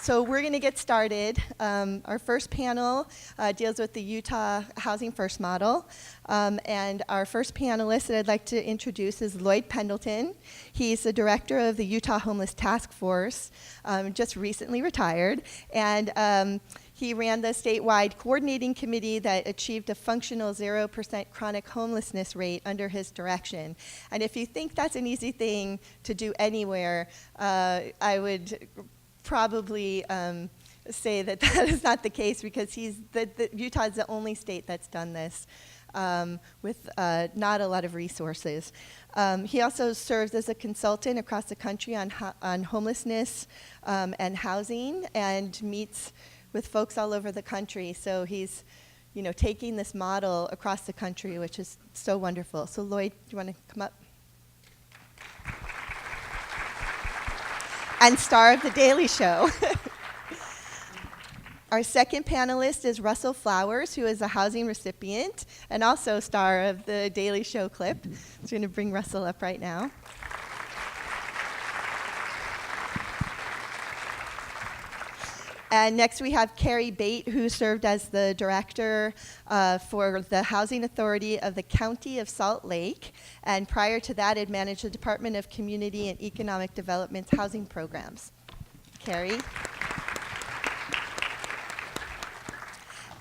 So we're going to get started. Our first panel deals with the Utah Housing First model. And our first panelist that I'd like to introduce is Lloyd Pendleton. He's the director of the Utah Homeless Task Force, just recently retired. And he ran the statewide coordinating committee that achieved a functional 0% chronic homelessness rate under his direction. And if you think that's an easy thing to do anywhere, I would probably say that that is not the case, because Utah is the only state that's done this with not a lot of resources. He also serves as a consultant across the country on homelessness and housing, and meets with folks all over the country. So he's, taking this model across the country, which is so wonderful. So Lloyd, do you want to come up? And star of The Daily Show. Our second panelist is Russell Flowers, who is a housing recipient and also star of The Daily Show clip. So I'm going to bring Russell up right now. And next we have Carrie Bate, who served as the director for the Housing Authority of the County of Salt Lake. And prior to that, had managed the Department of Community and Economic Development's housing programs. Carrie.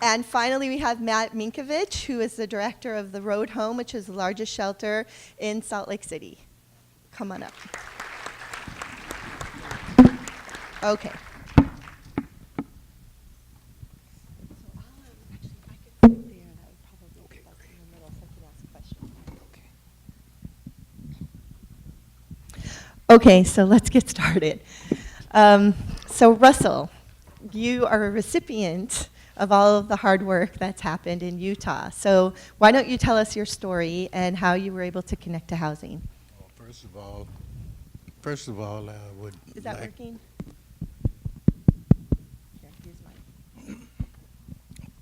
And finally, we have Matt Minkovich, who is the director of the Road Home, which is the largest shelter in Salt Lake City. Come on up. Okay. Okay, so let's get started. So Russell, you are a recipient of all of the hard work that's happened in Utah. So why don't you tell us your story and how you were able to connect to housing? Well, first of all, I would. Is that working? Here, here's mine.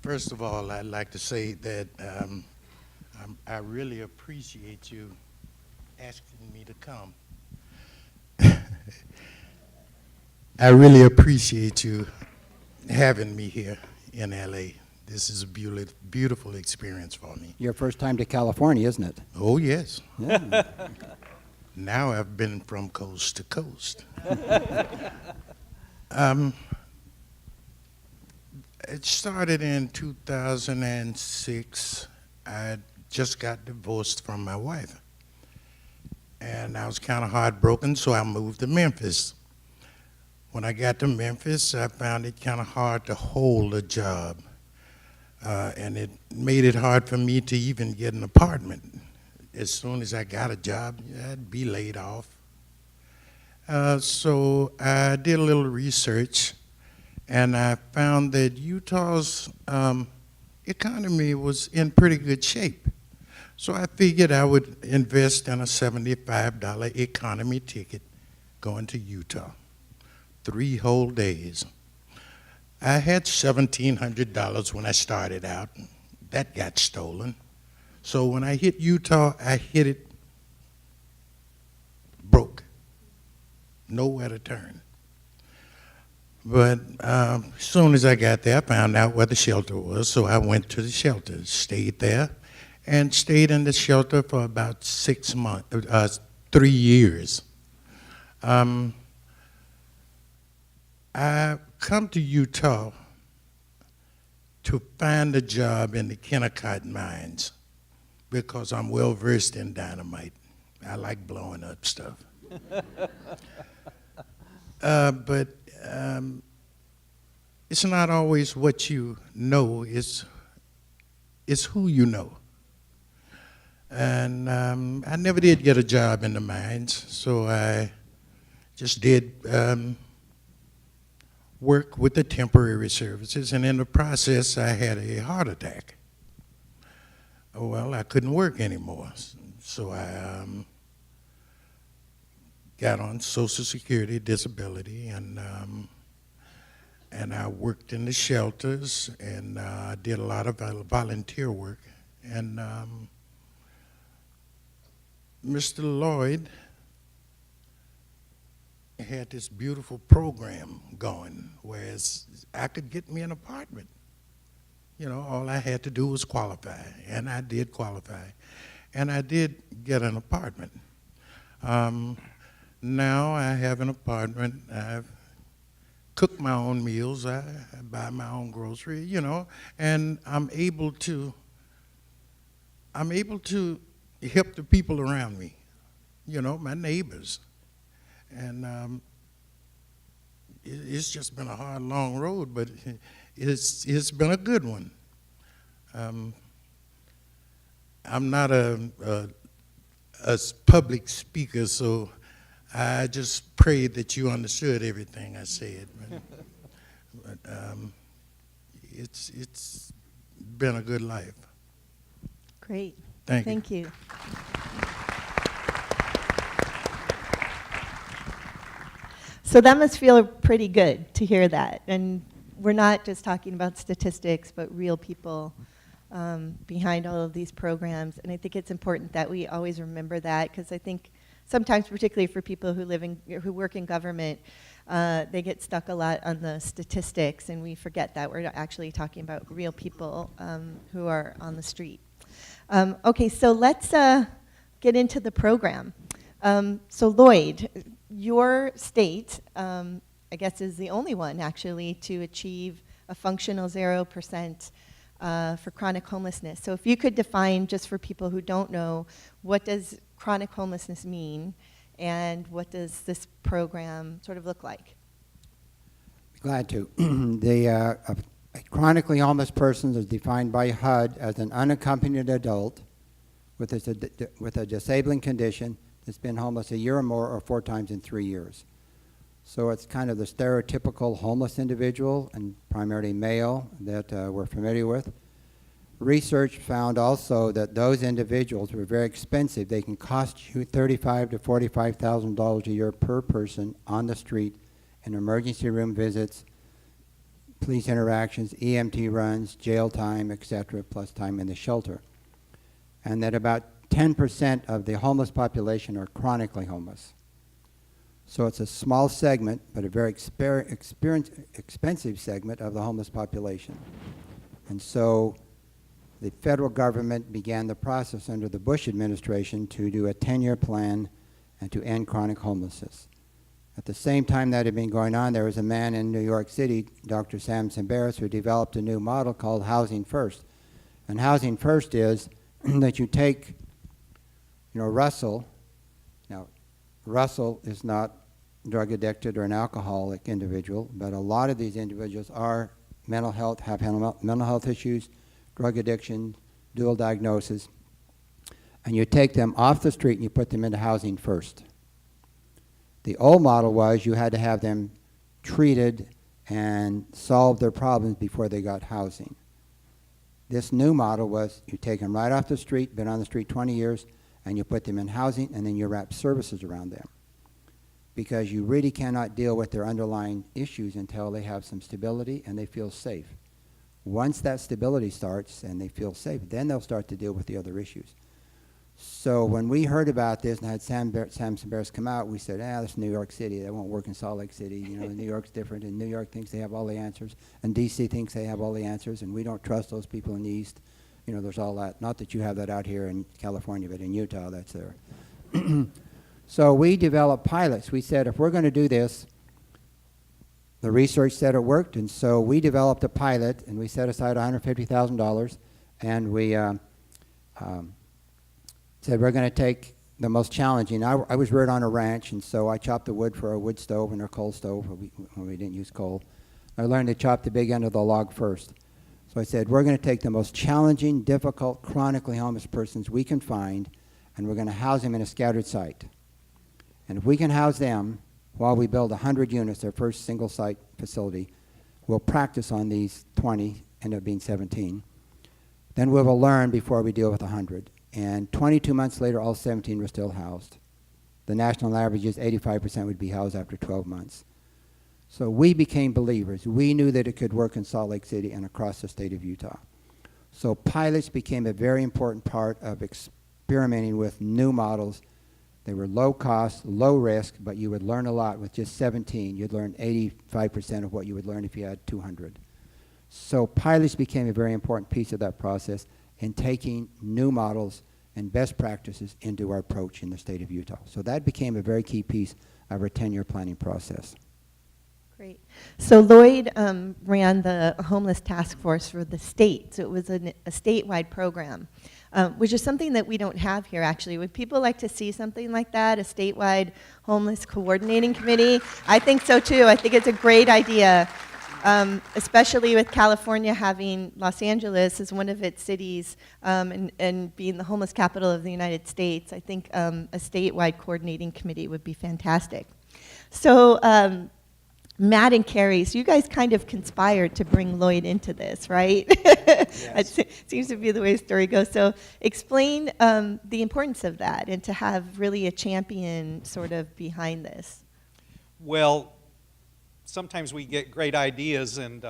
First of all, I'd like to say that I really appreciate you asking me to come. I really appreciate you having me here in LA. This is a beautiful experience for me. Your first time to California, isn't it? Oh, yes. Yeah. Now I've been from coast to coast. It started in 2006. I just got divorced from my wife. And I was kind of heartbroken, so I moved to Memphis. When I got to Memphis, I found it kind of hard to hold a job. And it made it hard for me to even get an apartment. As soon as I got a job, I'd be laid off. So I did a little research, and I found that Utah's economy was in pretty good shape. So I figured I would invest in a $75 economy ticket going to Utah. 3 whole days. I had $1,700 when I started out. That got stolen. So when I hit Utah, I hit it broke. Nowhere to turn. But as soon as I got there, I found out where the shelter was, so I went to the shelter, stayed there, and stayed in the shelter for about 6 months, 3 years. I come to Utah to find a job in the Kennecott mines because I'm well versed in dynamite. I like blowing up stuff. But it's not always what you know, it's who you know. And I never did get a job in the mines, so I just did work with the temporary services, and in the process I had a heart attack. Well, I couldn't work anymore, so I got on Social Security disability, and I worked in the shelters, and I did a lot of volunteer work. And Mr. Lloyd had this beautiful program going, whereas I could get me an apartment. You know, all I had to do was qualify, and I did qualify. And I did get an apartment. Now I have an apartment. I've cooked my own meals. I buy my own grocery, you know, and I'm able to help the people around me, you know, my neighbors. And it's just been a hard, long road, but it's been a good one. I'm not a public speaker, so I just prayed that you understood everything I said. But it's been a good life. Great. Thank you. Thank you. So that must feel pretty good to hear that. And we're not just talking about statistics, but real people behind all of these programs. And I think it's important that we always remember that, because I think sometimes, particularly for people who work in government, they get stuck a lot on the statistics, and we forget that we're actually talking about real people who are on the street. Okay, so let's get into the program. So Lloyd, your state, I guess, is the only one actually to achieve a functional 0% for chronic homelessness. So if you could define, just for people who don't know, what does chronic homelessness mean, and what does this program sort of look like? Glad to. A chronically homeless person is defined by HUD as an unaccompanied adult with a disabling condition that's been homeless a year or more, or 4 times in 3 years. So it's kind of the stereotypical homeless individual, and primarily male, that we're familiar with. Research found also that those individuals were very expensive. They can cost you $35,000 to $45,000 a year per person on the street in emergency room visits, police interactions, EMT runs, jail time, etc., plus time in the shelter. And that about 10% of the homeless population are chronically homeless. So it's a small segment, but a very expensive segment of the homeless population. And so the federal government began the process under the Bush administration to do a 10-year plan and to end chronic homelessness. At the same time that had been going on, there was a man in New York City, Dr. Sam Simbaris, who developed a new model called Housing First. And Housing First is that you take, Russell. Now, Russell is not drug addicted or an alcoholic individual, but a lot of these individuals are have mental health issues, drug addiction, dual diagnosis, and you take them off the street and you put them into Housing First. The old model was you had to have them treated and solve their problems before they got housing. This new model was you take them right off the street, been on the street 20 years, and you put them in housing, and then you wrap services around them. Because you really cannot deal with their underlying issues until they have some stability and they feel safe. Once that stability starts and they feel safe, then they'll start to deal with the other issues. So when we heard about this and had Sam Simbaris come out, we said, that's New York City. That won't work in Salt Lake City. New York's different, and New York thinks they have all the answers, and D.C. thinks they have all the answers, and we don't trust those people in the East. There's all that. Not that you have that out here in California, but in Utah, that's there. So we developed pilots. We said, if we're going to do this, the research said it worked, and so we developed a pilot, and we set aside $150,000, and we said we're going to take the most challenging. I was reared on a ranch, and so I chopped the wood for a wood stove and a coal stove when we didn't use coal. I learned to chop the big end of the log first. So I said, we're going to take the most challenging, difficult, chronically homeless persons we can find, and we're going to house them in a scattered site. And if we can house them while we build 100 units, our first single-site facility, we'll practice on these 20, end up being 17. Then we will learn before we deal with 100. And 22 months later, all 17 were still housed. The national average is 85% would be housed after 12 months. So we became believers. We knew that it could work in Salt Lake City and across the state of Utah. So pilots became a very important part of experimenting with new models They were low cost, low risk, but you would learn a lot with just 17. You'd learn 85% of what you would learn if you had 200. So pilots became a very important piece of that process in taking new models and best practices into our approach in the state of Utah. So that became a very key piece of our 10-year planning process. Great. So Lloyd ran the homeless task force for the state, so it was a statewide program, which is something that we don't have here, actually. Would people like to see something like that, a statewide homeless coordinating committee? I think so, too. I think it's a great idea, especially with California having Los Angeles as one of its cities and being the homeless capital of the United States. I think a statewide coordinating committee would be fantastic. So Matt and Carrie, so you guys kind of conspired to bring Lloyd into this, right? Yes. It seems to be the way the story goes. So explain the importance of that and to have really a champion sort of behind this. Well, sometimes we get great ideas and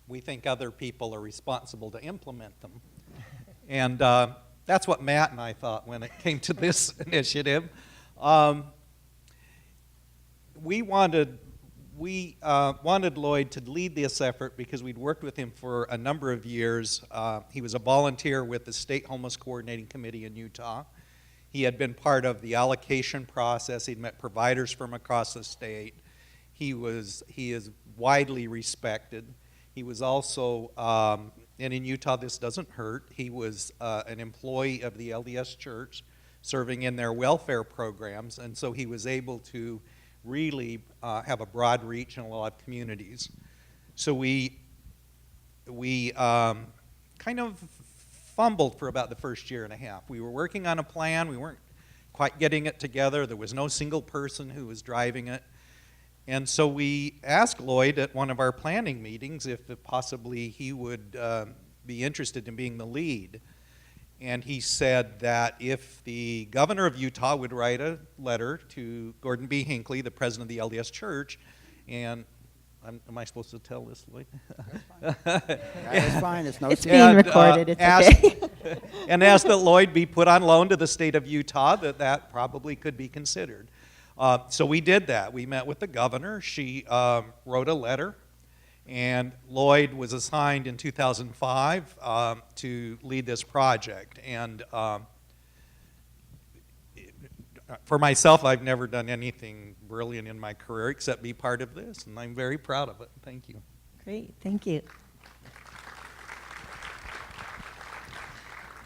we think other people are responsible to implement them. And that's what Matt and I thought when it came to this initiative. We wanted Lloyd to lead this effort because we'd worked with him for a number of years. He was a volunteer with the State Homeless Coordinating Committee in Utah. He had been part of the allocation process. He'd met providers from across the state. He is widely respected. He was also, and in Utah this doesn't hurt, he was an employee of the LDS Church serving in their welfare programs, and so he was able to really have a broad reach in a lot of communities. So we kind of fumbled for about the first year and a half. We were working on a plan. We weren't quite getting it together. There was no single person who was driving it. And so we asked Lloyd at one of our planning meetings if possibly he would be interested in being the lead. And he said that if the governor of Utah would write a letter to Gordon B. Hinckley, the president of the LDS Church, and am I supposed to tell this, Lloyd? That's fine. It's no It's secret. being recorded. It's okay. And asked that Lloyd be put on loan to the state of Utah, that probably could be considered. So we did that. We met with the governor. She wrote a letter. And Lloyd was assigned in 2005 to lead this project. And for myself, I've never done anything brilliant in my career except be part of this, and I'm very proud of it. Thank you. Great, thank you.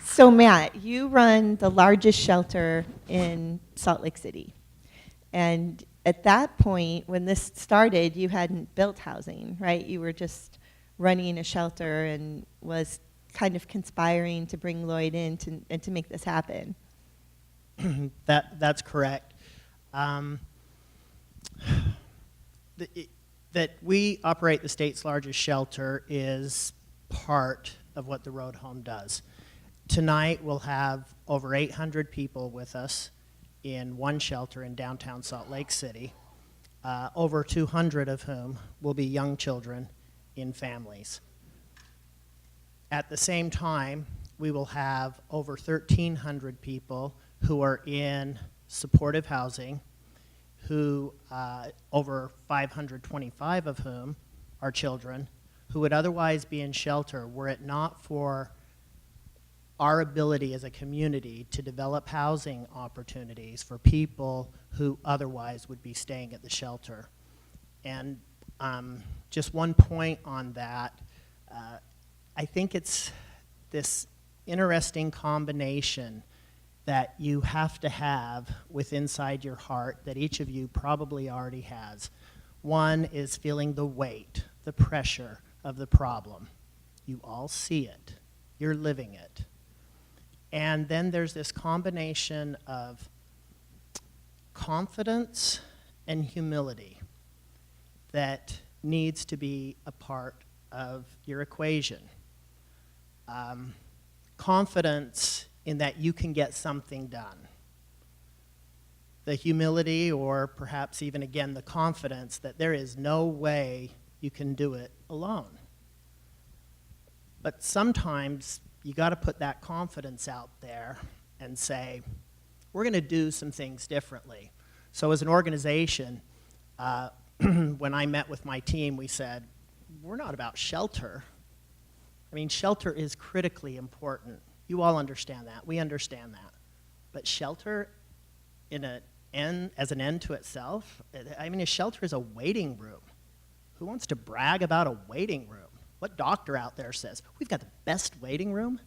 So Matt, you run the largest shelter in Salt Lake City. And at that point, when this started, you hadn't built housing, right? You were just running a shelter and was kind of conspiring to bring Lloyd in to make this happen. That's correct. That we operate the state's largest shelter is part of what the Road Home does. Tonight we'll have over 800 people with us in one shelter in downtown Salt Lake City, over 200 of whom will be young children in families. At the same time, we will have over 1,300 people who are in supportive housing, who over 525 of whom are children, who would otherwise be in shelter were it not for our ability as a community to develop housing opportunities for people who otherwise would be staying at the shelter. And just one point on that, I think it's this interesting combination that you have to have with inside your heart that each of you probably already has. One is feeling the weight, the pressure of the problem. You all see it. You're living it. And then there's this combination of confidence and humility that needs to be a part of your equation. Confidence in that you can get something done. The humility, or perhaps even again the confidence that there is no way you can do it alone. But sometimes you got to put that confidence out there and say, we're going to do some things differently. So as an organization, when I met with my team, we said, we're not about shelter. I mean, shelter is critically important. You all understand that. We understand that. But shelter as an end to itself, I mean, a shelter is a waiting room. Who wants to brag about a waiting room? What doctor out there says, we've got the best waiting room?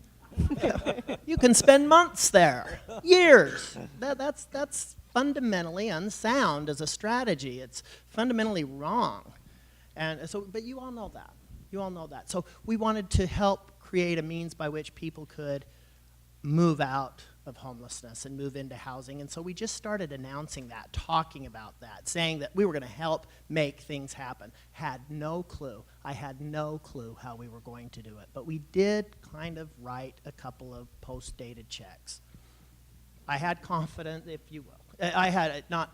You can spend months there, years. That's fundamentally unsound as a strategy. It's fundamentally wrong. And so, but you all know that. You all know that. So we wanted to help create a means by which people could move out of homelessness and move into housing. And so we just started announcing that, talking about that, saying that we were going to help make things happen. Had no clue. I had no clue how we were going to do it. But we did kind of write a couple of post-dated checks. I had confidence, if you will. I had it, not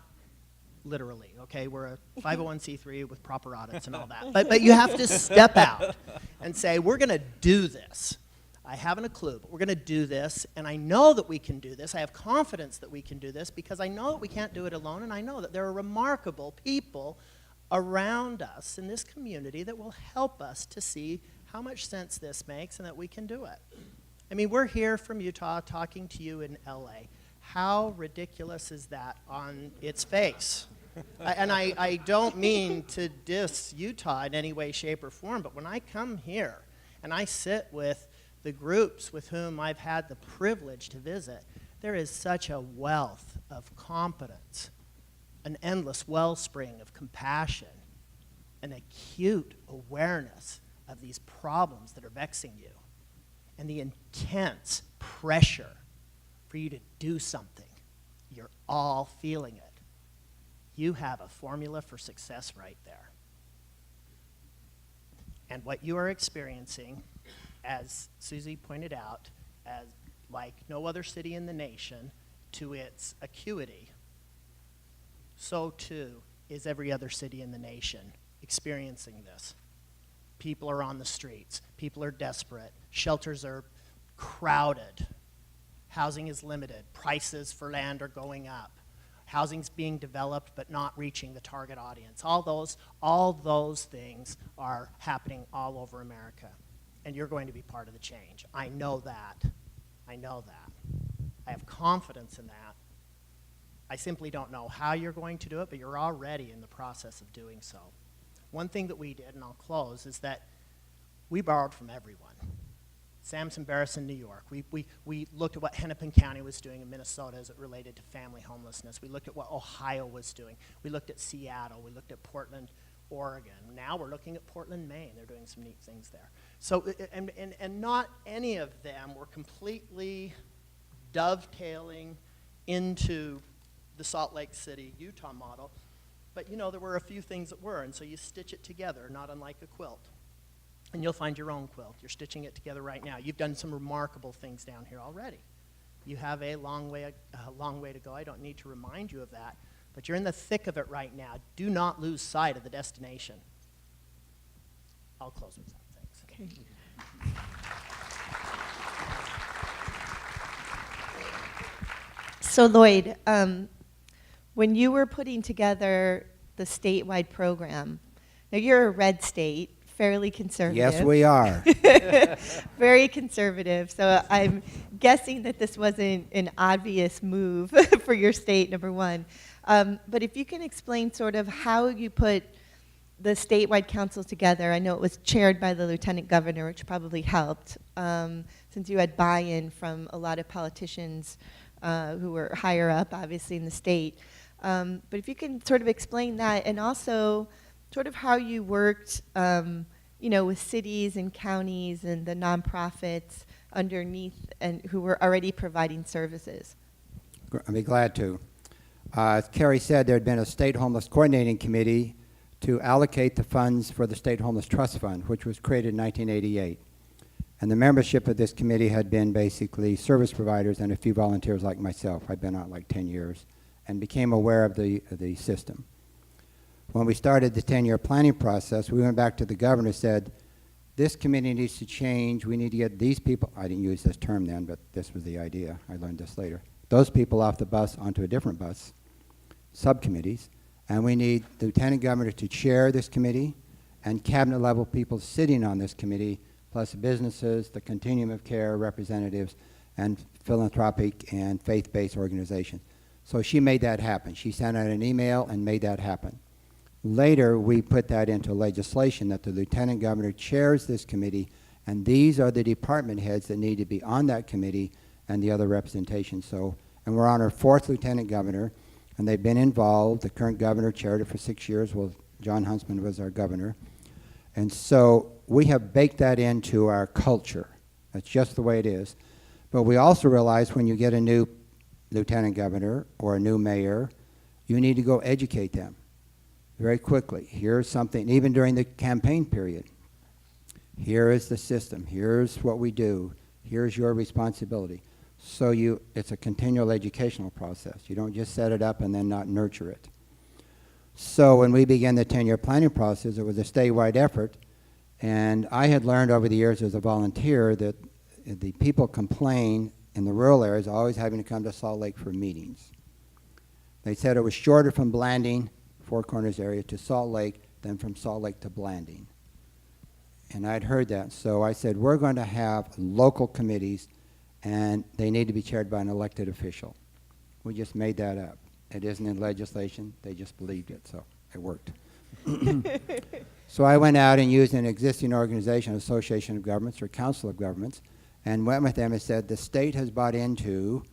literally, okay? We're a 501c3 with proper audits and all that. But you have to step out and say, we're going to do this. I haven't a clue, but we're going to do this, and I know that we can do this. I have confidence that we can do this because I know that we can't do it alone, and I know that there are remarkable people around us in this community that will help us to see how much sense this makes and that we can do it. I mean, we're here from Utah talking to you in LA. How ridiculous is that on its face? I don't mean to diss Utah in any way, shape, or form, but when I come here and I sit with the groups with whom I've had the privilege to visit, there is such a wealth of competence, an endless wellspring of compassion, an acute awareness of these problems that are vexing you, and the intense pressure for you to do something. You're all feeling it. You have a formula for success right there. And what you are experiencing, as Susie pointed out, as like no other city in the nation, to its acuity, so too is every other city in the nation experiencing this. People are on the streets. People are desperate. Shelters are crowded. Housing is limited. Prices for land are going up. Housing's being developed but not reaching the target audience. All those things are happening all over America. And you're going to be part of the change. I know that. I know that. I have confidence in that. I simply don't know how you're going to do it, but you're already in the process of doing so. One thing that we did, and I'll close, is that we borrowed from everyone. Samson Barris in New York. We looked at what Hennepin County was doing in Minnesota as it related to family homelessness. We looked at what Ohio was doing. We looked at Seattle. We looked at Portland, Oregon. Now we're looking at Portland, Maine. They're doing some neat things there. So, and not any of them were completely dovetailing into the Salt Lake City, Utah model. But, you know, there were a few things that were, and so you stitch it together, not unlike a quilt. And you'll find your own quilt. You're stitching it together right now. You've done some remarkable things down here already. You have a long way to go. I don't need to remind you of that. But you're in the thick of it right now. Do not lose sight of the destination. I'll close with that. Thanks. Okay. So Lloyd, when you were putting together the statewide program, now you're a red state, fairly conservative. Yes, we are. Very conservative. So I'm guessing that this wasn't an obvious move for your state, number one. But if you can explain sort of how you put the statewide council together. I know it was chaired by the lieutenant governor, which probably helped, since you had buy-in from a lot of politicians who were higher up, obviously, in the state. But if you can sort of explain that, and also sort of how you worked, you know, with cities and counties and the nonprofits underneath and who were already providing services. I'd be glad to. As Carrie said, there had been a state homeless coordinating committee to allocate the funds for the State Homeless Trust Fund, which was created in 1988. And the membership of this committee had been basically service providers and a few volunteers like myself. I'd been out like 10 years and became aware of the system. When we started the 10-year planning process, we went back to the governor and said, this committee needs to change. We need to get these people, I didn't use this term then, but this was the idea. I learned this later. those people off the bus onto a different bus, subcommittees, and we need the Lieutenant Governor to chair this committee and cabinet level people sitting on this committee, plus businesses, the continuum of care representatives, and philanthropic and faith-based organizations. So she made that happen. She sent out an email and made that happen. Later, we put that into legislation that the Lieutenant Governor chairs this committee, and these are the department heads that need to be on that committee and the other representation. So, and we're on our 4th Lieutenant Governor, and they've been involved. The current governor chaired it for 6 years. Well, John Huntsman was our governor. And so we have baked that into our culture. That's just the way it is. But we also realize when you get a new lieutenant governor or a new mayor, you need to go educate them very quickly. Here's something, even during the campaign period. Here is the system. Here's what we do. Here's your responsibility. So it's a continual educational process. You don't just set it up and then not nurture it. So when we began the 10-year planning process, it was a statewide effort. And I had learned over the years as a volunteer that the people complain in the rural areas always having to come to Salt Lake for meetings. They said it was shorter from Blanding, Four Corners area, to Salt Lake than from Salt Lake to Blanding. And I'd heard that. So I said, we're going to have local committees, and they need to be chaired by an elected official. We just made that up. It isn't in legislation. They just believed it, so it worked. So I went out and used an existing organization, Association of Governments or Council of Governments, and went with them and said, the state has bought into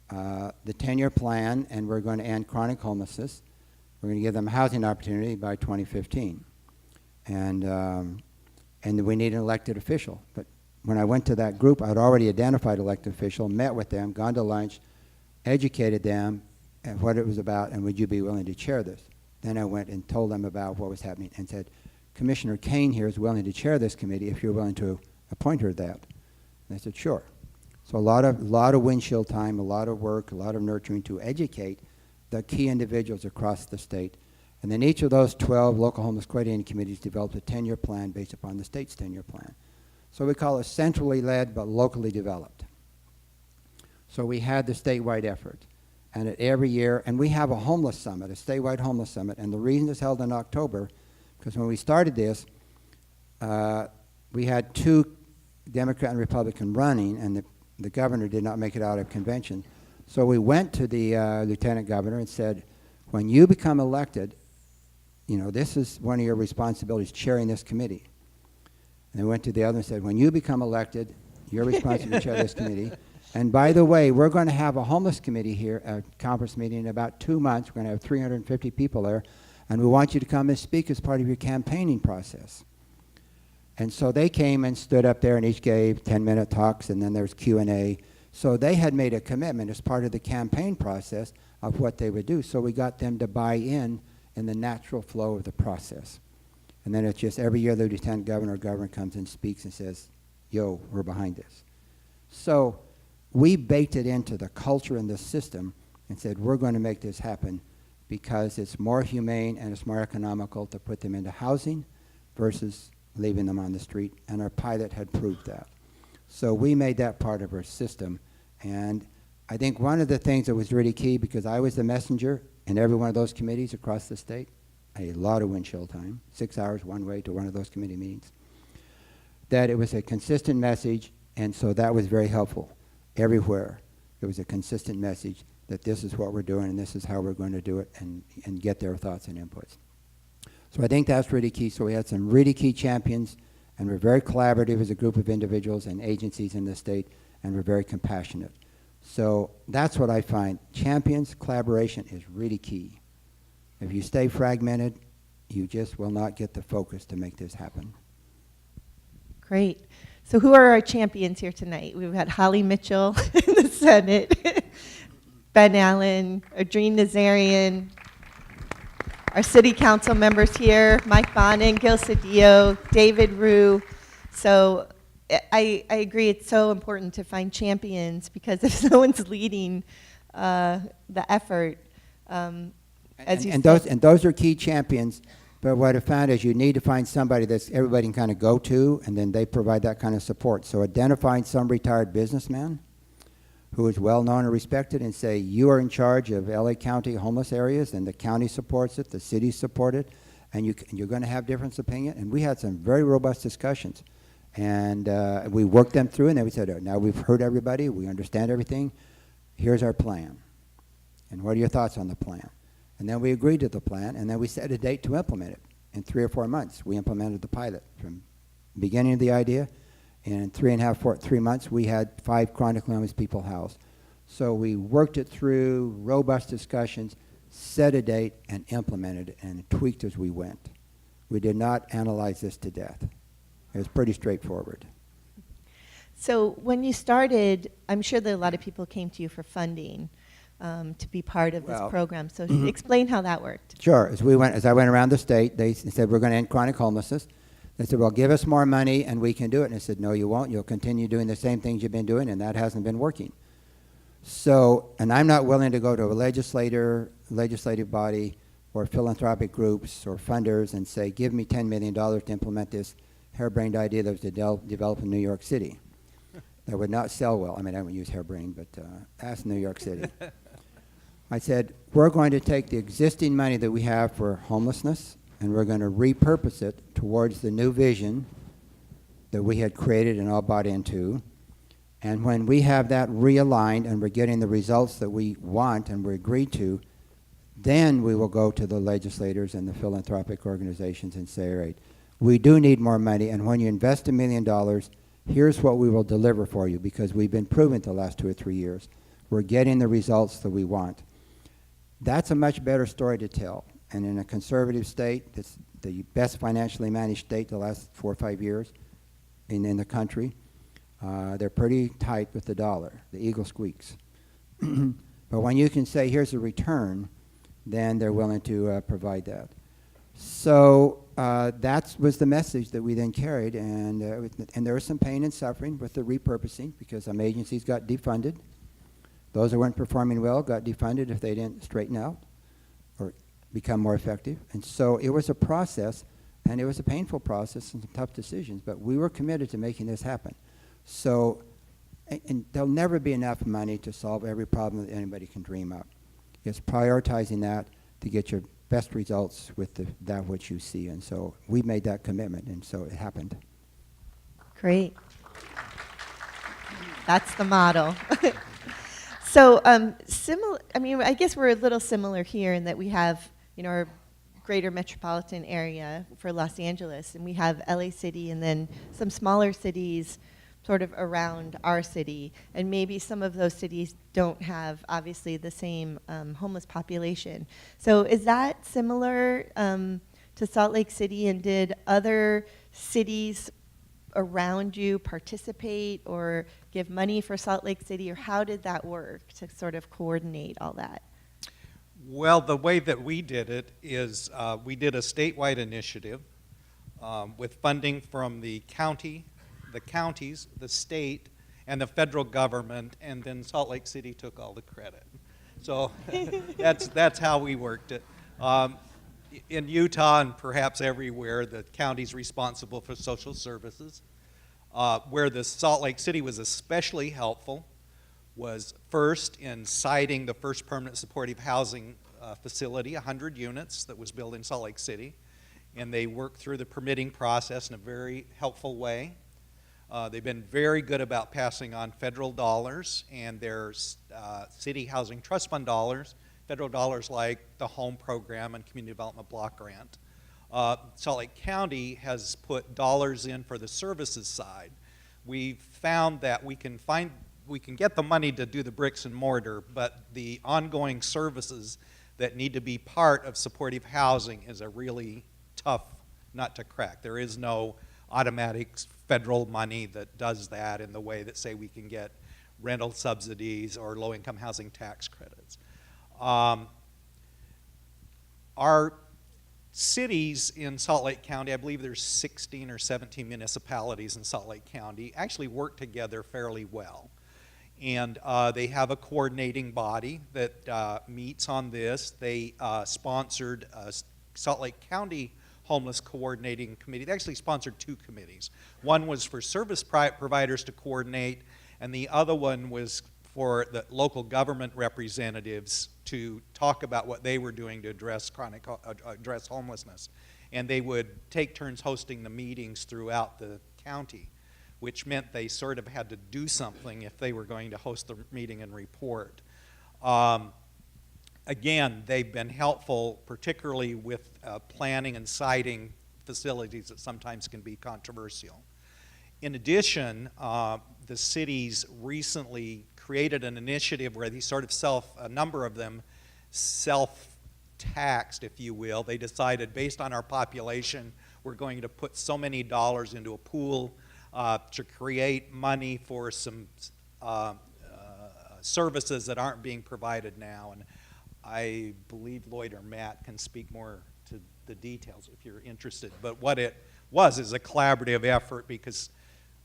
the 10-year plan, and we're going to end chronic homelessness. We're going to give them a housing opportunity by 2015. And we need an elected official. But when I went to that group, I'd already identified elected official, met with them, gone to lunch, educated them and what it was about, and would you be willing to chair this? Then I went and told them about what was happening and said, Commissioner Kane here is willing to chair this committee if you're willing to appoint her to that. And they said, sure. So a lot of windshield time, a lot of work, a lot of nurturing to educate the key individuals across the state. And then each of those 12 local homeless coordinating committees developed a 10-year plan based upon the state's 10-year plan. So we call it centrally led but locally developed. So we had the statewide effort. And every year, and we have a homeless summit, a statewide homeless summit, and the reason it's held in October, because when we started this, we had 2 Democrat and Republican running, and the governor did not make it out of convention. So we went to the lieutenant governor and said, when you become elected, you know, this is one of your responsibilities, chairing this committee. And they went to the other and said, when you become elected, you're responsible to chair this committee. And by the way, we're going to have a homeless committee here, a conference meeting in about 2 months. We're going to have 350 people there. And we want you to come and speak as part of your campaigning process. And so they came and stood up there and each gave 10-minute talks, and then there's Q&A. So they had made a commitment as part of the campaign process of what they would do. So we got them to buy in the natural flow of the process. And then it's just every year the lieutenant governor or governor comes and speaks and says, yo, we're behind this. So we baked it into the culture and the system and said, we're going to make this happen because it's more humane and it's more economical to put them into housing versus leaving them on the street. And our pilot had proved that. So we made that part of our system. And I think one of the things that was really key, because I was the messenger in every one of those committees across the state, a lot of windshield time, 6 hours one way to one of those committee meetings, that it was a consistent message, and so that was very helpful. Everywhere, it was a consistent message that this is what we're doing and this is how we're going to do it, and get their thoughts and inputs. So I think that's really key. So we had some really key champions, and we're very collaborative as a group of individuals and agencies in the state, and we're very compassionate. So that's what I find. Champions, collaboration is really key. If you stay fragmented, you just will not get the focus to make this happen. Great. So who are our champions here tonight? We've got Holly Mitchell in the Senate, Ben Allen, Adrien Nazarian, our city council members here, Mike Bonin, Gil Cedillo, David Rue. So I agree it's so important to find champions, because if someone's leading the effort, as you said. And those are key champions. But what I found is you need to find somebody that everybody can kind of go to, and then they provide that kind of support. So identifying some retired businessman who is well known and respected and say, you are in charge of LA County homeless areas, and the county supports it, the city support it, and you're going to have different opinion. And we had some very robust discussions. And we worked them through, and then we said, "Oh, now we've heard everybody, we understand everything, here's our plan. And what are your thoughts on the plan?" And then we agreed to the plan, and then we set a date to implement it. In 3 or 4 months, we implemented the pilot from beginning of the idea. And in 3 months, we had 5 chronically homeless people housed. So we worked it through, robust discussions, set a date, and implemented it, and tweaked as we went. We did not analyze this to death. It was pretty straightforward. So when you started, I'm sure that a lot of people came to you for funding to be part of this Well, program. So explain how that worked. Sure. As I went around the state, they said, we're going to end chronic homelessness. They said, well, give us more money and we can do it. And I said, no, you won't. You'll continue doing the same things you've been doing, and that hasn't been working. So, and I'm not willing to go to a legislative body or philanthropic groups or funders and say, give me $10 million to implement this harebrained idea that was developed in New York City. That would not sell well. I mean, I wouldn't use harebrained, but ask New York City. I said, we're going to take the existing money that we have for homelessness, and we're going to repurpose it towards the new vision that we had created and all bought into. And when we have that realigned and we're getting the results that we want and we agreed to, then we will go to the legislators and the philanthropic organizations and say, all right, we do need more money, and when you invest $1 million, here's what we will deliver for you, because we've been proven the last 2 or 3 years. We're getting the results that we want. That's a much better story to tell. And in a conservative state, that's the best financially managed state the last 4 or 5 years in the country, they're pretty tight with the dollar. The eagle squeaks. But when you can say, here's a return, then they're willing to provide that. So that was the message that we then carried, and there was some pain and suffering with the repurposing, because some agencies got defunded. Those that weren't performing well got defunded if they didn't straighten out or become more effective. And so it was a process, and it was a painful process and some tough decisions, but we were committed to making this happen. So, and there'll never be enough money to solve every problem that anybody can dream up. It's prioritizing that to get your best results with that which you see. And so we made that commitment, and so it happened. Great. That's the model. So similar, I mean, I guess we're a little similar here in that we have, our greater metropolitan area for Los Angeles, and we have LA City and then some smaller cities sort of around our city, and maybe some of those cities don't have obviously the same homeless population. So is that similar to Salt Lake City, and did other cities around you participate or give money for Salt Lake City, or how did that work to sort of coordinate all that? Well, the way that we did it is we did a statewide initiative with funding from the county, the counties, the state, and the federal government, and then Salt Lake City took all the credit. So that's how we worked it. In Utah and perhaps everywhere, the county's responsible for social services. Where the Salt Lake City was especially helpful was first in siting the first permanent supportive housing facility, 100 units that was built in Salt Lake City. And they worked through the permitting process in a very helpful way. They've been very good about passing on federal dollars and their city housing trust fund dollars, federal dollars like the home program and community development block grant. Salt Lake County has put dollars in for the services side. We've found that we can get the money to do the bricks and mortar, but the ongoing services that need to be part of supportive housing is a really tough nut to crack. There is no automatic federal money that does that in the way that, say, we can get rental subsidies or low-income housing tax credits. Our cities in Salt Lake County, I believe there's 16 or 17 municipalities in Salt Lake County, actually work together fairly well. And they have a coordinating body that meets on this. They sponsored a Salt Lake County Homeless Coordinating Committee. They actually sponsored 2 committees. One was for service providers to coordinate, and the other one was for the local government representatives to talk about what they were doing to address address homelessness. And they would take turns hosting the meetings throughout the county, which meant they sort of had to do something if they were going to host the meeting and report. Again, they've been helpful, particularly with planning and siting facilities that sometimes can be controversial. In addition, the cities recently created an initiative where they sort of a number of them self-taxed, if you will. They decided, based on our population, we're going to put so many dollars into a pool to create money for some services that aren't being provided now. And I believe Lloyd or Matt can speak more to the details if you're interested. But what it was is a collaborative effort, because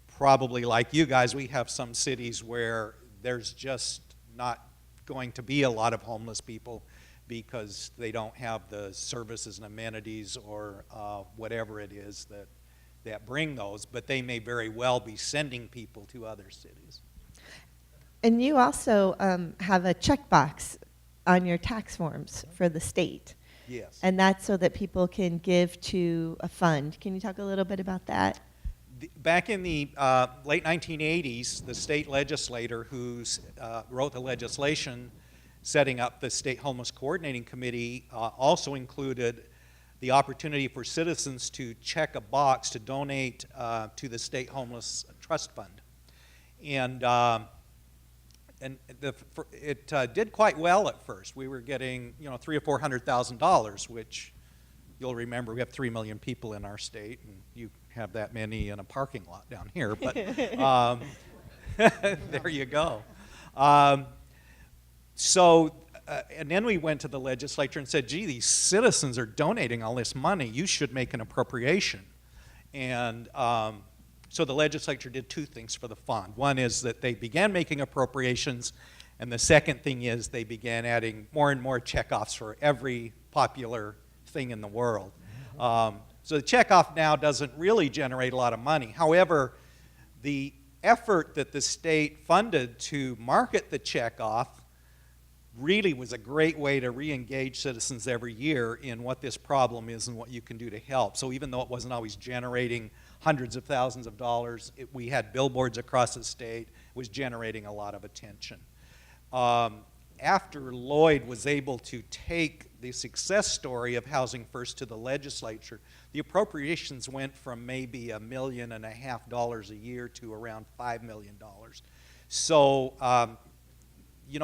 probably like you guys, we have some cities where there's just not going to be a lot of homeless people because they don't have the services and amenities or whatever it is that bring those, but they may very well be sending people to other cities. And you also have a checkbox on your tax forms for the state. Yes. And that's so that people can give to a fund. Can you talk a little bit about that? Back in the late 1980s, the state legislator who wrote the legislation setting up the State Homeless Coordinating Committee also included the opportunity for citizens to check a box to donate to the State Homeless Trust Fund. And it did quite well at first. We were getting, $300,000 or $400,000, which you'll remember we have 3 million people in our state, and you have that many in a parking lot down here. But there you go. And then we went to the legislature and said, gee, these citizens are donating all this money. You should make an appropriation. And so the legislature did two things for the fund. One is that they began making appropriations, and the second thing is they began adding more and more checkoffs for every popular thing in the world. So the checkoff now doesn't really generate a lot of money. However, the effort that the state funded to market the checkoff really was a great way to re-engage citizens every year in what this problem is and what you can do to help. So even though it wasn't always generating hundreds of thousands of dollars, we had billboards across the state, it was generating a lot of attention. After Lloyd was able to take the success story of Housing First to the legislature, the appropriations went from maybe $1.5 million a year to around $5 million. So,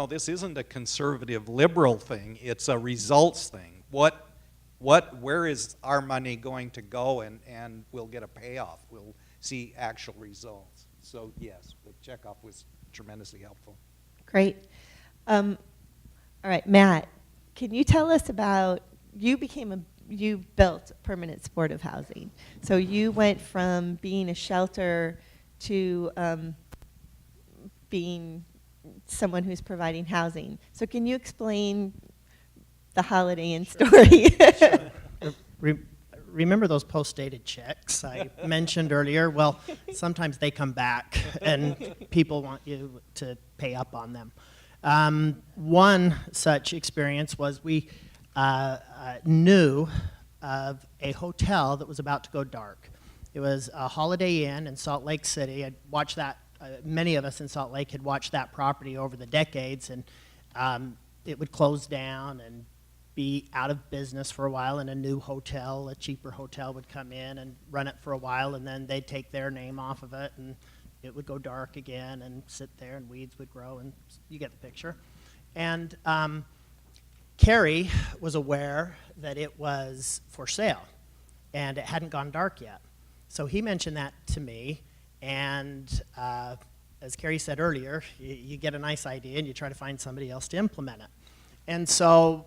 this isn't a conservative liberal thing, it's a results thing. Where is our money going to go, and we'll get a payoff. We'll see actual results. So yes, the checkoff was tremendously helpful. Great. All right, Matt, can you tell us about, you built permanent supportive housing. So you went from being a shelter to being someone who's providing housing. So can you explain the Holiday Inn story? Remember those post-dated checks I mentioned earlier? Well, sometimes they come back and people want you to pay up on them. One such experience was we knew of a hotel that was about to go dark. It was a Holiday Inn in Salt Lake City. I'd watched that, many of us in Salt Lake had watched that property over the decades, and it would close down and be out of business for a while, and a new hotel, a cheaper hotel, would come in and run it for a while, and then they'd take their name off of it, and it would go dark again and sit there, and weeds would grow, and you get the picture. And Kerry was aware that it was for sale, and it hadn't gone dark yet. So he mentioned that to me, and as Kerry said earlier, you get a nice idea and you try to find somebody else to implement it. And so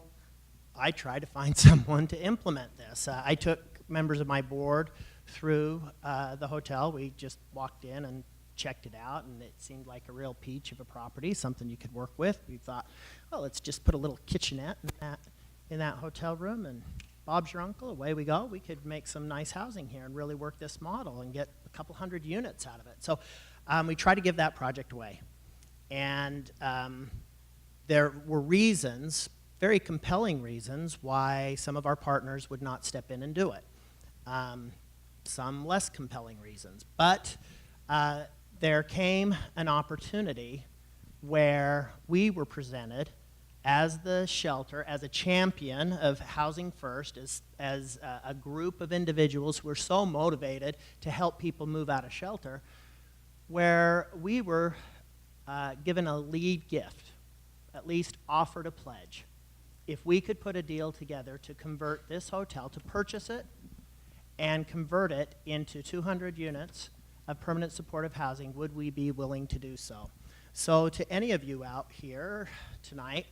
I tried to find someone to implement this. I took members of my board through the hotel. We just walked in and checked it out, and it seemed like a real peach of a property, something you could work with. We thought, well, let's just put a little kitchenette in that hotel room, and Bob's your uncle, away we go. We could make some nice housing here and really work this model and get a couple hundred units out of it. So we tried to give that project away. And there were reasons, very compelling reasons, why some of our partners would not step in and do it. Some less compelling reasons. But there came an opportunity where we were presented as the shelter, as a champion of Housing First, as a group of individuals who were so motivated to help people move out of shelter, where we were given a lead gift, at least offered a pledge. If we could put a deal together to convert this hotel, to purchase it and convert it into 200 units of permanent supportive housing, would we be willing to do so? So to any of you out here tonight,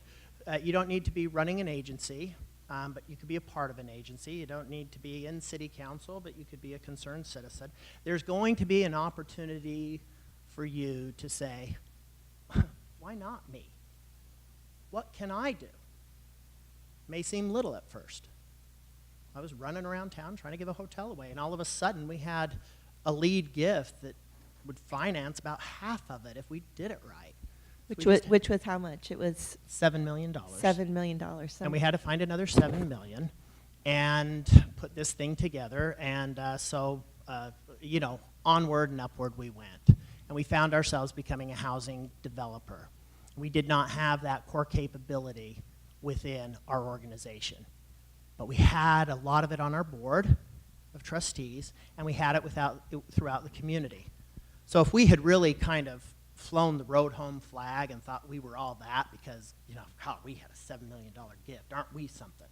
you don't need to be running an agency, but you could be a part of an agency. You don't need to be in city council, but you could be a concerned citizen. There's going to be an opportunity for you to say, why not me? What can I do? May seem little at first. I was running around town trying to give a hotel away, and all of a sudden we had a lead gift that would finance about half of it if we did it right. Which was how much? It was $7 million. $7 million. And we had to find another $7 million and put this thing together. And onward and upward we went. And we found ourselves becoming a housing developer. We did not have that core capability within our organization. But we had a lot of it on our board of trustees, and we had it throughout the community. So if we had really kind of flown the road home flag and thought we were all that because, God, we had a $7 million gift, aren't we something?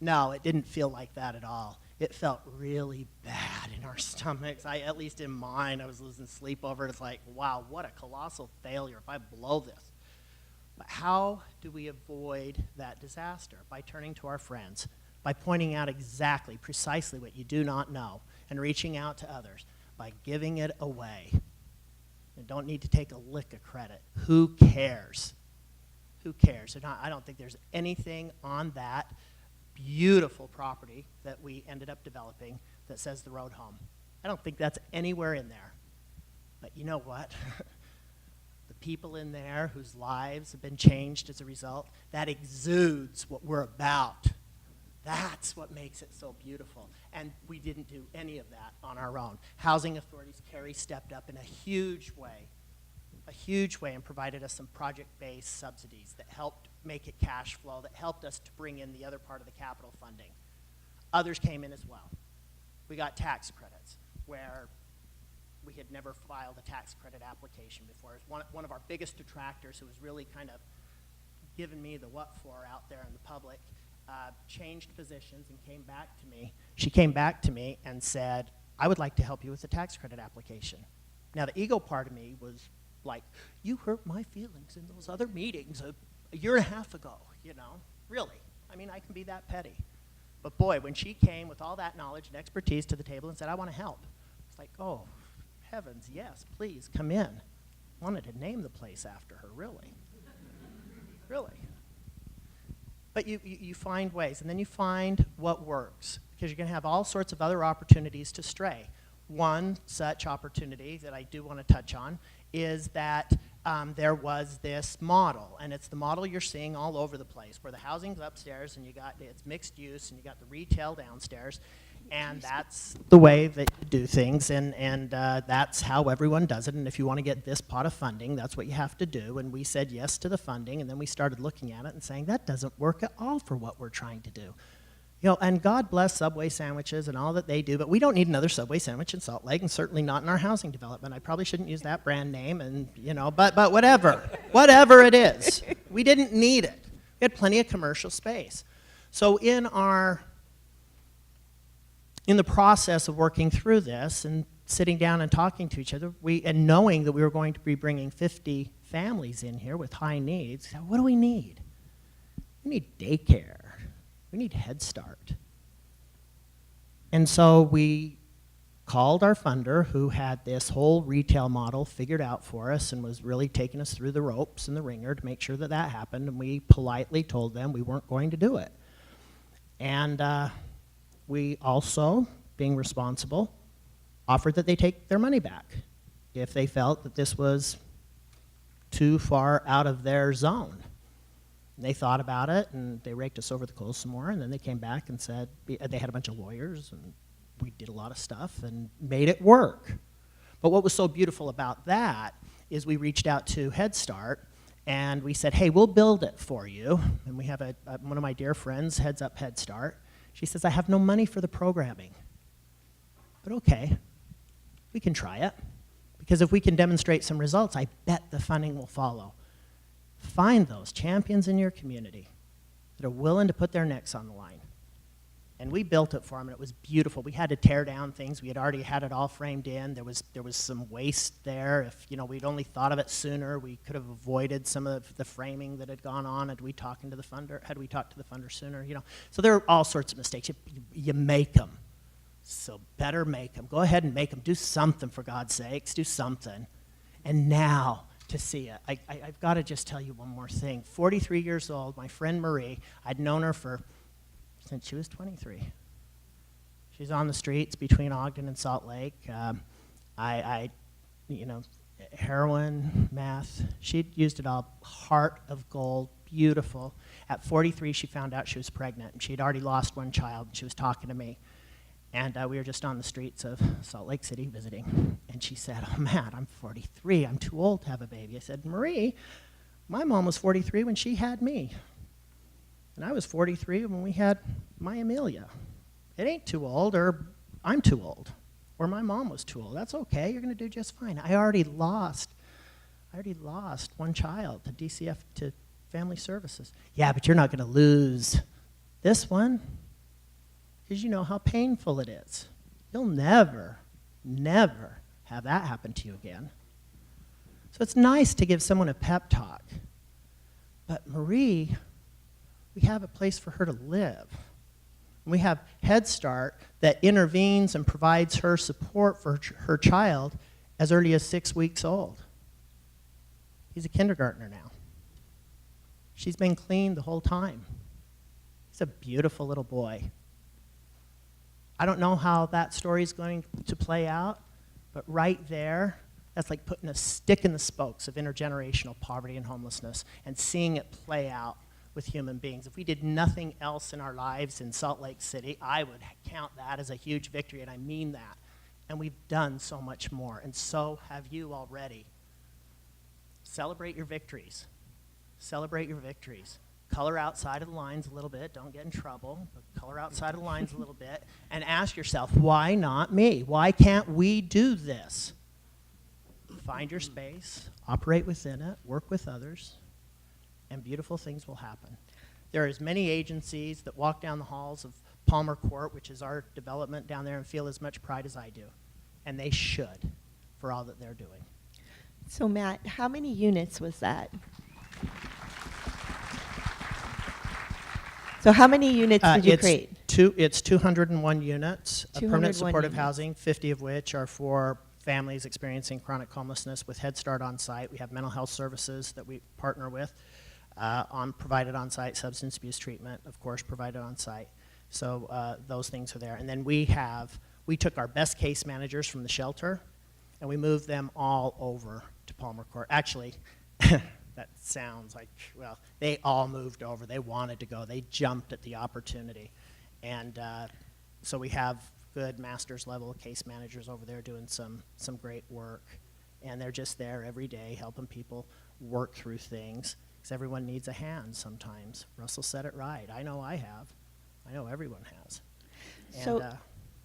No, it didn't feel like that at all. It felt really bad in our stomachs. At least in mine, I was losing sleep over it. It's like, wow, what a colossal failure if I blow this. But how do we avoid that disaster? By turning to our friends, by pointing out exactly, precisely what you do not know, and reaching out to others, by giving it away. You don't need to take a lick of credit. Who cares? Who cares? I don't think there's anything on that beautiful property that we ended up developing that says the road home. I don't think that's anywhere in there. But you know what? The people in there whose lives have been changed as a result, that exudes what we're about. That's what makes it so beautiful. And we didn't do any of that on our own. Housing authorities, Kerry stepped up in a huge way, and provided us some project-based subsidies that helped make it cash flow, that helped us to bring in the other part of the capital funding. Others came in as well. We got tax credits, where we had never filed a tax credit application before. It was one of our biggest detractors, who was really kind of giving me the what for out there in the public, changed positions and came back to me. She came back to me and said, I would like to help you with the tax credit application. Now, the ego part of me was like, you hurt my feelings in those other meetings a year and a half ago, really. I mean, I can be that petty. But boy, when she came with all that knowledge and expertise to the table and said, I want to help, it's like, oh, heavens, yes, please, come in. Wanted to name the place after her, really. Really. But you find ways, and then you find what works, because you're going to have all sorts of other opportunities to stray. One such opportunity that I do want to touch on is that there was this model, and it's the model you're seeing all over the place, where the housing's upstairs, and it's mixed use, and you got the retail downstairs, and that's the way that you do things, and that's how everyone does it. And if you want to get this pot of funding, that's what you have to do. And we said yes to the funding, and then we started looking at it and saying that doesn't work at all for what we're trying to do. And God bless Subway sandwiches and all that they do, but we don't need another Subway sandwich in Salt Lake, and certainly not in our housing development. I probably shouldn't use that brand name, and but whatever it is, we didn't need it. We had plenty of commercial space. So in the process of working through this and sitting down and talking to each other, and knowing that we were going to be bringing 50 families in here with high needs, what do we need? We need daycare. We need Head Start. And so we called our funder, who had this whole retail model figured out for us and was really taking us through the ropes and the ringer to make sure that that happened, and we politely told them we weren't going to do it. And we also, being responsible, offered that they take their money back if they felt that this was too far out of their zone. And they thought about it, and they raked us over the coals some more, and then they came back and said, they had a bunch of lawyers, and we did a lot of stuff and made it work. But what was so beautiful about that is we reached out to Head Start, and we said, hey, we'll build it for you. And we have one of my dear friends heads up Head Start. She says, I have no money for the programming. But okay, we can try it. Because if we can demonstrate some results, I bet the funding will follow. Find those champions in your community that are willing to put their necks on the line. And we built it for them, and it was beautiful. We had to tear down things. We had already had it all framed in. There was some waste there. If we'd only thought of it sooner, we could have avoided some of the framing that had gone on. Had we talked to the funder sooner? So there are all sorts of mistakes. You make them. So better make them. Go ahead and make them. Do something, for God's sakes. Do something. And now to see it. I've got to just tell you one more thing. 43 years old, my friend Marie, I'd known her since she was 23. She's on the streets between Ogden and Salt Lake. Heroin, meth, she'd used it all. Heart of gold, beautiful. At 43, she found out she was pregnant, and she'd already lost one child, and she was talking to me. And we were just on the streets of Salt Lake City visiting. And she said, oh, Matt, I'm 43. I'm too old to have a baby. I said, Marie, my mom was 43 when she had me. And I was 43 when we had my Amelia. It ain't too old, or I'm too old, or my mom was too old. That's okay. You're going to do just fine. I already lost one child to DCF, to Family Services. Yeah, but you're not going to lose this one, because you know how painful it is. You'll never, never have that happen to you again. So it's nice to give someone a pep talk. But Marie, we have a place for her to live. We have Head Start that intervenes and provides her support for her child as early as 6 weeks old. He's a kindergartner now. She's been clean the whole time. He's a beautiful little boy. I don't know how that story is going to play out, but right there, that's like putting a stick in the spokes of intergenerational poverty and homelessness and seeing it play out with human beings. If we did nothing else in our lives in Salt Lake City, I would count that as a huge victory, and I mean that. And we've done so much more, and so have you already. Celebrate your victories. Celebrate your victories. Color outside of the lines a little bit. Don't get in trouble, but color outside of the lines a little bit. And ask yourself, why not me? Why can't we do this? Find your space, operate within it, work with others, and beautiful things will happen. There are as many agencies that walk down the halls of Palmer Court, which is our development down there, and feel as much pride as I do. And they should, for all that they're doing. So Matt, how many units was that? So how many units did you create? It's 201 units of permanent 201 supportive units. housing, 50 of which are for families experiencing chronic homelessness with Head Start on site. We have mental health services that we partner with, provided on site, substance abuse treatment, of course, provided on site. So those things are there. And then we took our best case managers from the shelter, and we moved them all over to Palmer Court. Actually, that sounds like, well, they all moved over. They wanted to go. They jumped at the opportunity. And so we have good master's level case managers over there doing some great work. And they're just there every day helping people work through things, because everyone needs a hand sometimes. Russell said it right. I know I have. I know everyone has. And So-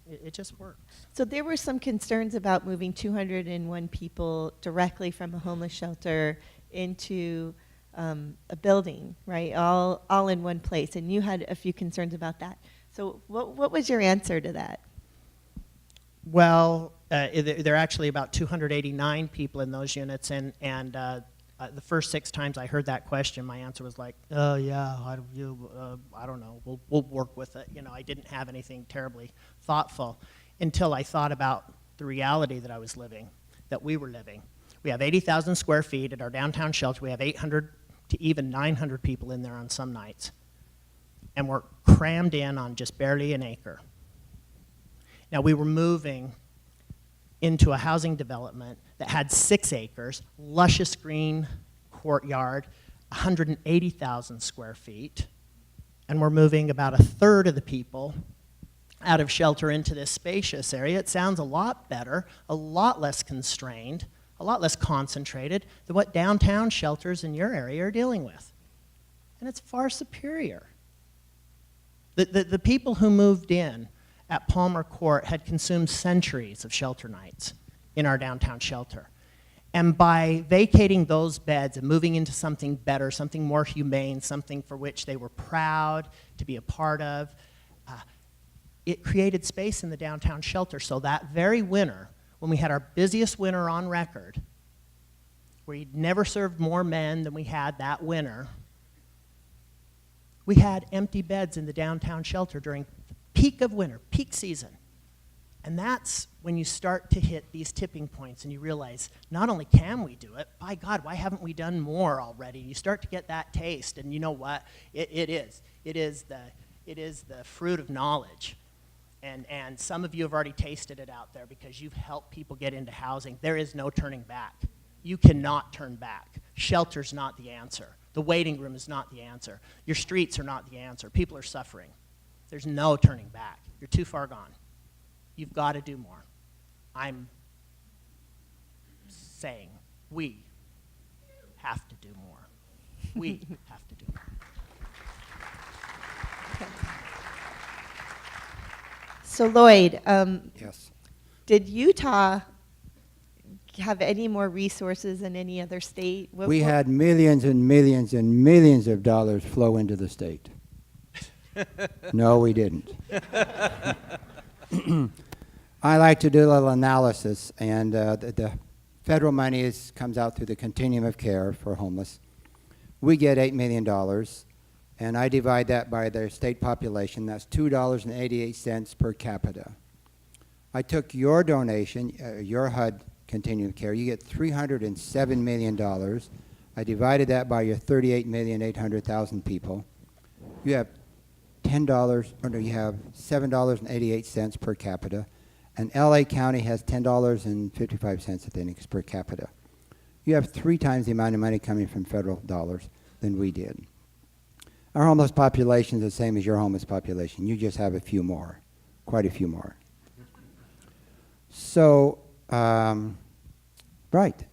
it just works. So there were some concerns about moving 201 people directly from a homeless shelter into a building, right? All in one place, and you had a few concerns about that. So what was your answer to that? Well, there are actually about 289 people in those units, and the first 6 times I heard that question, my answer was like, oh yeah, I don't know, we'll work with it. I didn't have anything terribly thoughtful until I thought about the reality that I was living, that we were living. We have 80,000 square feet at our downtown shelter. We have 800 to even 900 people in there on some nights. And we're crammed in on just barely an acre. Now, we were moving into a housing development that had 6 acres, luscious green courtyard, 180,000 square feet, and we're moving about a third of the people out of shelter into this spacious area. It sounds a lot better, a lot less constrained, a lot less concentrated than what downtown shelters in your area are dealing with. And it's far superior. The people who moved in at Palmer Court had consumed centuries of shelter nights in our downtown shelter. And by vacating those beds and moving into something better, something more humane, something for which they were proud to be a part of, it created space in the downtown shelter. So that very winter, when we had our busiest winter on record, we'd never served more men than we had that winter, we had empty beds in the downtown shelter during the peak of winter, peak season. And that's when you start to hit these tipping points and you realize, not only can we do it, by God, why haven't we done more already? You start to get that taste, and you know what? It is the fruit of knowledge. And some of you have already tasted it out there because you've helped people get into housing. There is no turning back. You cannot turn back. Shelter's not the answer. The waiting room is not the answer. Your streets are not the answer. People are suffering. There's no turning back. You're too far gone. You've got to do more. I'm saying we have to do more. We have to do more. So Lloyd, Yes. did Utah have any more resources than any other state? We had millions and millions and millions of dollars flow into the state. No, we didn't. I like to do a little analysis, and the federal money comes out through the Continuum of Care for homeless. We get $8 million, and I divide that by their state population. That's $2.88 per capita. I took your donation, your HUD Continuum of Care. You get $307 million. I divided that by your 38,800,000 people. You have you have $7.88 per capita, and LA County has $10.55, I think, per capita. You have 3 times the amount of money coming from federal dollars than we did. Our homeless population is the same as your homeless population. You just have a few more, quite a few more. So, right,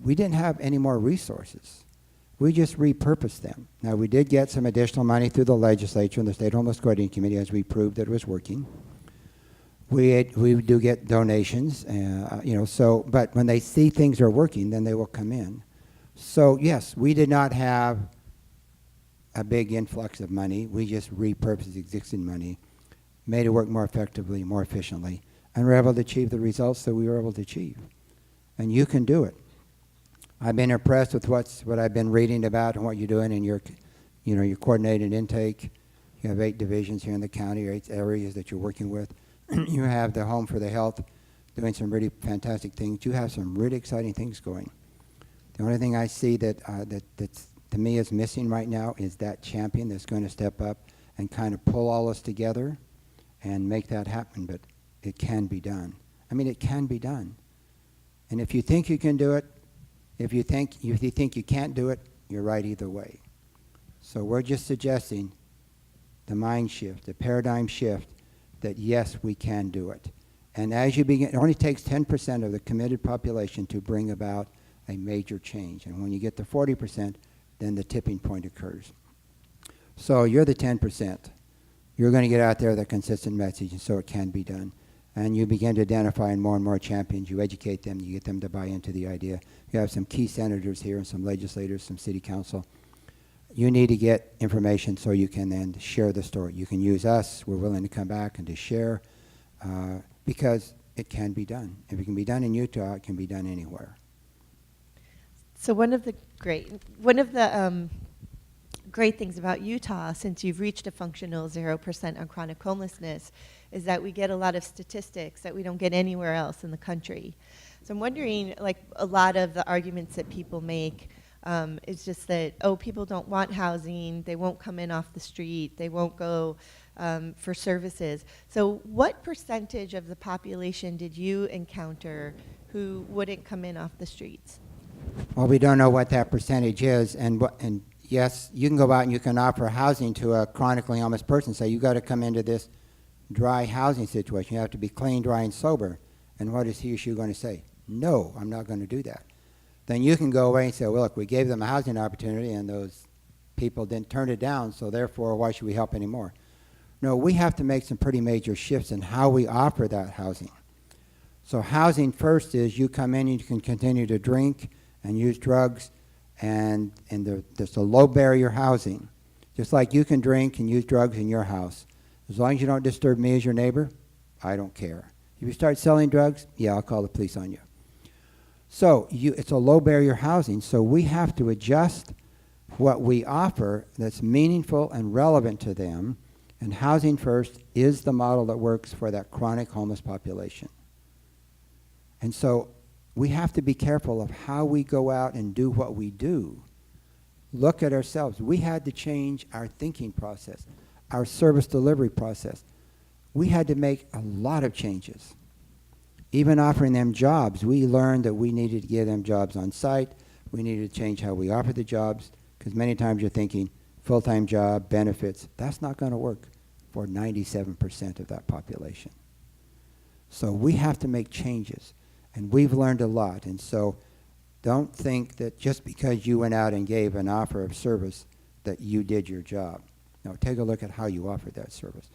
we didn't have any more resources. We just repurposed them. Now, we did get some additional money through the legislature and the State Homeless Coordinating Committee as we proved that it was working. We do get donations, but when they see things are working, then they will come in. So, yes, we did not have a big influx of money. We just repurposed existing money, made it work more effectively, more efficiently, and were able to achieve the results that we were able to achieve. And you can do it. I've been impressed with what I've been reading about and what you're doing in your coordinated intake. You have 8 divisions here in the county, or 8 areas that you're working with. You have the Home for the Health doing some really fantastic things. You have some really exciting things going. The only thing I see that's to me is missing right now is that champion that's going to step up and kind of pull all us together and make that happen. But it can be done. I mean, it can be done. And if you think you can do it, if you think you can't do it, you're right either way. So we're just suggesting the mind shift, the paradigm shift, that yes, we can do it. And as you begin, it only takes 10% of the committed population to bring about a major change. And when you get to 40%, then the tipping point occurs. So you're the 10%. You're going to get out there with a consistent message, and so it can be done. And you begin to identify more and more champions. You educate them. You get them to buy into the idea. You have some key senators here and some legislators, some city council. You need to get information so you can then share the story. You can use us. We're willing to come back and to share because it can be done. If it can be done in Utah, it can be done anywhere. So one of the great things about Utah, since you've reached a functional 0% on chronic homelessness, is that we get a lot of statistics that we don't get anywhere else in the country. So I'm wondering, like a lot of the arguments that people make is just that, people don't want housing, they won't come in off the street, they won't go for services. So what percentage of the population did you encounter who wouldn't come in off the streets? Well, we don't know what that percentage is, and yes, you can go out and you can offer housing to a chronically homeless person. Say, you got to come into this dry housing situation. You have to be clean, dry, and sober. And what is he or she going to say? No, I'm not going to do that. Then you can go away and say, well, look, we gave them a housing opportunity, and those people didn't turn it down, so therefore, why should we help anymore? No, we have to make some pretty major shifts in how we offer that housing. So housing first is you come in, you can continue to drink and use drugs, and there's a low barrier housing. Just like you can drink and use drugs in your house. As long as you don't disturb me as your neighbor, I don't care. If you start selling drugs, yeah, I'll call the police on you. So it's a low barrier housing, so we have to adjust what we offer that's meaningful and relevant to them, and Housing First is the model that works for that chronic homeless population. And so we have to be careful of how we go out and do what we do. Look at ourselves. We had to change our thinking process, our service delivery process. We had to make a lot of changes. Even offering them jobs, we learned that we needed to give them jobs on site. We needed to change how we offer the jobs, because many times you're thinking full-time job, benefits. That's not going to work for 97% of that population. So we have to make changes, and we've learned a lot. And so don't think that just because you went out and gave an offer of service that you did your job. No, take a look at how you offered that service.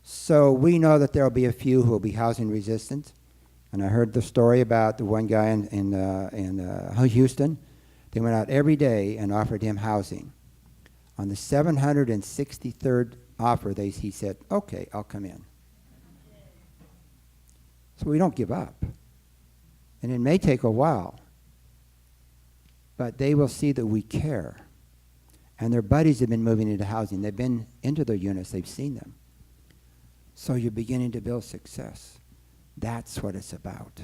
So we know that there will be a few who will be housing resistant. And I heard the story about the one guy in Houston. They went out every day and offered him housing. On the 763rd offer, he said, okay, I'll come in. So we don't give up. And it may take a while, but they will see that we care. And their buddies have been moving into housing. They've been into their units. They've seen them. So you're beginning to build success. That's what it's about.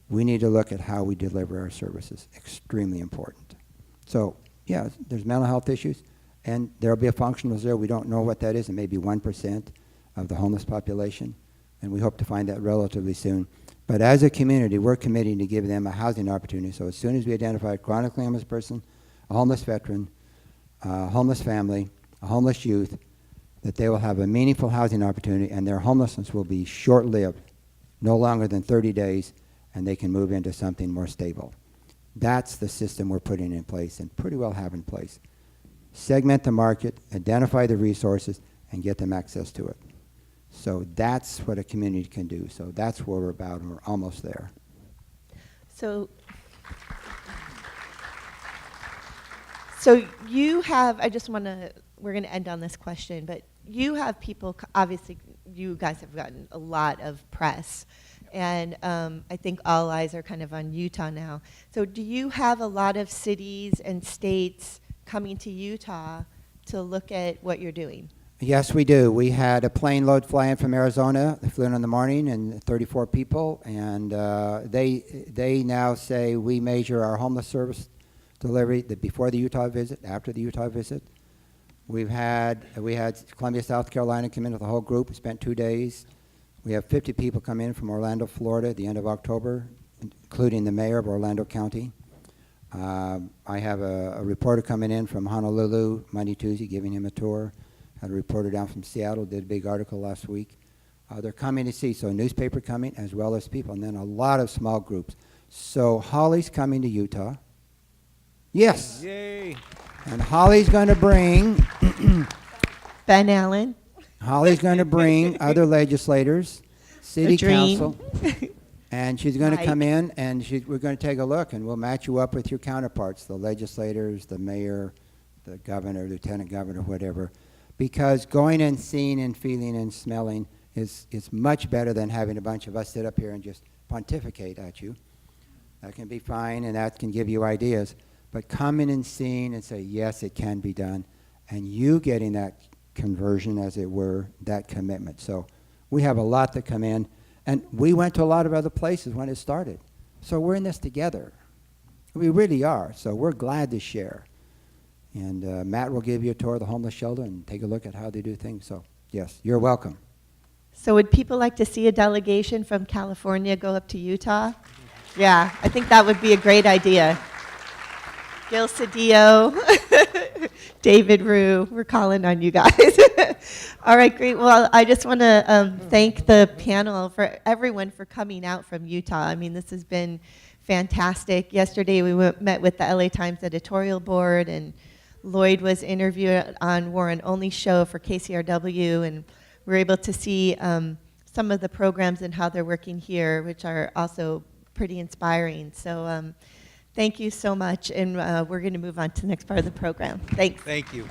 We need to look at how we deliver our services. Extremely important. So, yeah, there's mental health issues, and there will be a functional zero. We don't know what that is. It may be 1% of the homeless population, and we hope to find that relatively soon. But as a community, we're committing to give them a housing opportunity. So as soon as we identify a chronically homeless person, a homeless veteran, a homeless family, a homeless youth, that they will have a meaningful housing opportunity, and their homelessness will be short-lived, no longer than 30 days, and they can move into something more stable. That's the system we're putting in place and pretty well have in place. Segment the market, identify the resources, and get them access to it. So that's what a community can do. So that's where we're about, and we're almost there. So you have, we're going to end on this question, but you have people, obviously you guys have gotten a lot of press, and I think all eyes are kind of on Utah now. So do you have a lot of cities and states coming to Utah to look at what you're doing? Yes, we do. We had a plane load fly in from Arizona. They flew in the morning, and 34 people, and they now say we measure our homeless service delivery before the Utah visit, after the Utah visit. We had Columbia, South Carolina come in with a whole group. We spent 2 days. We have 50 people come in from Orlando, Florida at the end of October, including the mayor of Orlando County. I have a reporter coming in from Honolulu Monday, Tuesday, giving him a tour. Had a reporter down from Seattle, did a big article last week. They're coming to see, so a newspaper coming as well as people, and then a lot of small groups. So Holly's coming to Utah. Yes. Yay. And Holly's going to bring Ben Allen. Holly's going to bring other legislators, city Adrien. council, and she's going to Mike. come in, and we're going to take a look, and we'll match you up with your counterparts, the legislators, the mayor, the governor, lieutenant governor, whatever, because going and seeing and feeling and smelling is much better than having a bunch of us sit up here and just pontificate at you. That can be fine, and that can give you ideas. But coming and seeing and say, yes, it can be done, and you getting that conversion, as it were, that commitment. So we have a lot that come in, and we went to a lot of other places when it started. So we're in this together. We really are. So we're glad to share. And Matt will give you a tour of the homeless shelter and take a look at how they do things. So, yes, you're welcome. So would people like to see a delegation from California go up to Utah? Yeah, I think that would be a great idea. Gil Cedillo, David Rue, we're calling on you guys. All right, great. Well, I just want to thank the panel for everyone for coming out from Utah. I mean, this has been fantastic. Yesterday we met with the LA Times editorial board, and Lloyd was interviewed on Warren Only show for KCRW, and we were able to see some of the programs and how they're working here, which are also pretty inspiring. So thank you so much, and we're going to move on to the next part of the program. Thanks. Thank you.